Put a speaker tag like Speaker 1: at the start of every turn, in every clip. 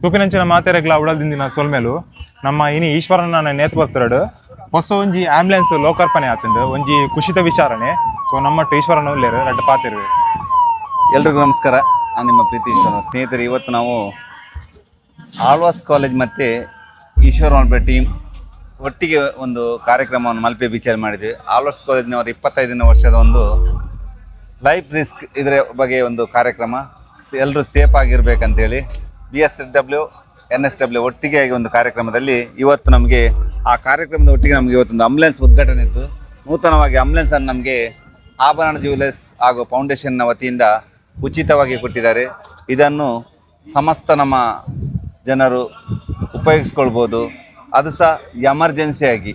Speaker 1: ತೂಪಿನಂಚಿನ ಮಾತೆರೆಗ್ಲ ಉಳದಿಂದಿನ ಸೊಲ್ಮೇಲು ನಮ್ಮ ಇನಿ ಈಶ್ವರನ ನೇತೃತ್ವಡು ಹೊಸ ಒಂಜಿ ಆಂಬ್ಯುಲೆನ್ಸ್ ಲೋಕಾರ್ಪಣೆ ಆತಂದು ಒಂಜಿ ಖುಷಿತ ವಿಚಾರಣೆ. ಸೊ ನಮ್ಮಟ್ಟು ಈಶ್ವರನ ಉಲ್ಲೇರು ರಡ್ಡು ಪಾತಿರುವೆ.
Speaker 2: ಎಲ್ರಿಗೂ ನಮಸ್ಕಾರ. ನಾನು ನಿಮ್ಮ ಪ್ರೀತಿ ಈಶ್ವರ ಸ್ನೇಹಿತರು. ಇವತ್ತು ನಾವು ಆಳ್ವಾಸ್ ಕಾಲೇಜ್ ಮತ್ತು ಈಶ್ವರ ಟೀಮ್ ಒಟ್ಟಿಗೆ ಒಂದು ಕಾರ್ಯಕ್ರಮವನ್ನು ಮಲ್ಪೆ ಬೀಚಲ್ಲಿ ಮಾಡಿದ್ವಿ. ಆಳ್ವಾಸ್ ಕಾಲೇಜ್ನವರು 25ನೇ ವರ್ಷದ ಒಂದು ಲೈಫ್ ರಿಸ್ಕ್ ಇದರ ಬಗ್ಗೆ ಒಂದು ಕಾರ್ಯಕ್ರಮ. ಎಲ್ಲರೂ ಸೇಫ್ ಆಗಿರ್ಬೇಕಂತೇಳಿ BSW NSW ಒಟ್ಟಿಗೆ ಆಗಿ ಒಂದು ಕಾರ್ಯಕ್ರಮದಲ್ಲಿ ಇವತ್ತು ನಮಗೆ ಆ ಕಾರ್ಯಕ್ರಮದ ಒಟ್ಟಿಗೆ ನಮಗೆ ಇವತ್ತೊಂದು ಆಂಬ್ಯುಲೆನ್ಸ್ ಉದ್ಘಾಟನೆ ಇತ್ತು. ನೂತನವಾಗಿ ಆಂಬ್ಯುಲೆನ್ಸನ್ನು ನಮಗೆ ಆಭರಣ ಜ್ಯುವೆಲರ್ಸ್ ಹಾಗೂ ಫೌಂಡೇಶನ್ನ ವತಿಯಿಂದ ಉಚಿತವಾಗಿ ಕೊಟ್ಟಿದ್ದಾರೆ. ಇದನ್ನು ಸಮಸ್ತ ನಮ್ಮ ಜನರು ಉಪಯೋಗಿಸ್ಕೊಳ್ಬೋದು. ಅದು ಸಹ ಎಮರ್ಜೆನ್ಸಿಯಾಗಿ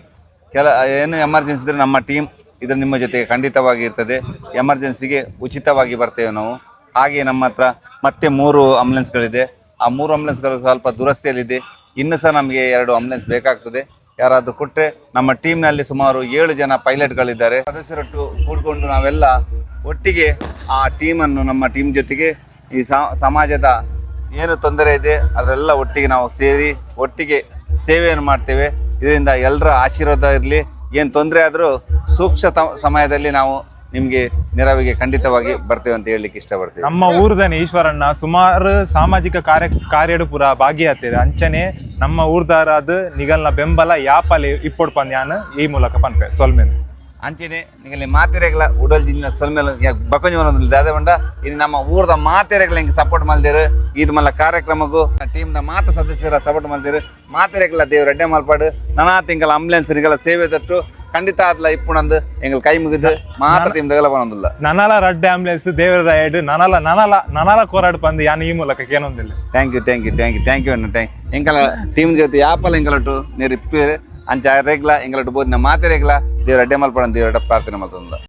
Speaker 2: ಏನು ಎಮರ್ಜೆನ್ಸಿ ಇದ್ದರೆ ನಮ್ಮ ಟೀಮ್ ಇದು ನಿಮ್ಮ ಜೊತೆಗೆ ಖಂಡಿತವಾಗಿ ಇರ್ತದೆ. ಎಮರ್ಜೆನ್ಸಿಗೆ ಉಚಿತವಾಗಿ ಬರ್ತೇವೆ ನಾವು. ಹಾಗೆ ನಮ್ಮ ಹತ್ರ ಮತ್ತೆ 3 ಆಂಬ್ಯುಲೆನ್ಸ್ಗಳಿದೆ. ಆ 3 ಆಂಬ್ಯುಲೆನ್ಸ್ಗಳು ಸ್ವಲ್ಪ ದುರಸ್ತಿಯಲ್ಲಿದೆ. ಇನ್ನೂ ಸಹ ನಮಗೆ 2 ಆಂಬ್ಯುಲೆನ್ಸ್ ಬೇಕಾಗ್ತದೆ. ಯಾರಾದರೂ ಕೊಟ್ಟರೆ ನಮ್ಮ ಟೀಮ್ನಲ್ಲಿ ಸುಮಾರು 7 ಜನ ಪೈಲಟ್ಗಳಿದ್ದಾರೆ. ಸದಸ್ಯರೊಟ್ಟು ಕೂಡಿಕೊಂಡು ನಾವೆಲ್ಲ ಒಟ್ಟಿಗೆ ಆ ಟೀಮನ್ನು ನಮ್ಮ ಟೀಮ್ ಜೊತೆಗೆ ಈ ಸಮಾಜದ ಏನು ತೊಂದರೆ ಇದೆ ಅದರೆಲ್ಲ ಒಟ್ಟಿಗೆ ನಾವು ಸೇರಿ ಒಟ್ಟಿಗೆ ಸೇವೆಯನ್ನು ಮಾಡ್ತೇವೆ. ಇದರಿಂದ ಎಲ್ಲರ ಆಶೀರ್ವಾದ ಇರಲಿ. ಏನು ತೊಂದರೆ ಆದರೂ ಸೂಕ್ಷ್ಮ ಸಮಯದಲ್ಲಿ ನಾವು ನಿಮಗೆ ನೆರವಿಗೆ ಖಂಡಿತವಾಗಿ ಬರ್ತೇವೆ ಅಂತ ಹೇಳಲಿಕ್ಕೆ ಇಷ್ಟಪಡ್ತೇವೆ.
Speaker 1: ನಮ್ಮ ಊರ್ದನೆ ಈಶ್ವರನ್ನ ಸುಮಾರು ಸಾಮಾಜಿಕ ಕಾರ್ಯಡು ಪೂರ ಭಾಗಿಯಾಗ್ತದೆ. ಅಂಚನೆ ನಮ್ಮ ಊರ್ದಾರ ಅದು ನಿಗಲ್ನ ಬೆಂಬಲ ಯಾಪಲ್ಲಿ ಇಪ್ಪೊಡು ಪಂದ್ಯಾನ ಈ ಮೂಲಕ ಪನ್ಪೆ ಸೊಲ್ಮೇಲೆ
Speaker 2: ಅಂಚನೆ ನಿಗಲಿ ಮಾತೆರೆಗಳ ಉಡಲ್ ಜಿನ್ನ ಸೊಲ್ಮೇಲೆ ಬಕೊಂಜಿ ದಾದ ಬಂಡ ಇದು ನಮ್ಮ ಊರದ ಮಾತೆರೆಗಳ ಹಿಂಗೆ ಸಪೋರ್ಟ್ ಮಲ್ದೇರು. ಇದು ಮಲ್ಲ ಕಾರ್ಯಕ್ರಮಕ್ಕೂ ಟೀಮ್ದ ಮಾತ ಸದಸ್ಯರ ಸಪೋರ್ಟ್ ಮಲ್ದೇರು. ಮಾತೆರೆಗಳ ದೇವ್ರ ಅಡ್ಡೆ ಮಲ್ಪಾಡು ನನಾ ತಿಂಗಳ ಆಂಬ್ಯುಲೆನ್ಸ್ರಿಗೆಲ್ಲ ಸೇವೆ ತಟ್ಟು ಖಂಡಿತ ಆದ್ಲ ಇಪ್ಪುಣಂದು ಎಂಗ್ ಕೈ ಮುಗಿದು ಮಾತ್ರ ಟೀಮ್ ದಗಲ ಬರೋದಿಲ್ಲ.
Speaker 1: ನನಲ ರಡ್ಡೆ ಆಂಬ್ಯುಲೆನ್ಸ್ ದೇವರದ ಎಡ್ ನನಲ ಕೋರಾಡು ಪಂದು ಯಾನು ಈ ಮೂಲಕ ಕೇನೊಂದಿಲ್ಲ.
Speaker 2: ಥ್ಯಾಂಕ್ ಯು ಅಣ್ಣ. ಎಂಕಲ ಟೀಮ್ ಜೊತೆ ಯಾಪಲ್ಲ ಎಂಕಲಟ್ಟು ನೀರು ಇಪ್ಪೇರು ಅಂಚ ರೆಗ್ಲ ಎಂಕಲಟ್ಟು ಬೋದಿನ ಮಾತೆ ರೆಗ್ಲ ದೇವ್ರ ಅಡ್ಡೆ ಮಲ್ಪಡ ದೇವ್ರ ಪ್ರಾರ್ಥನೆ ಮಾಡ್ತಂದ.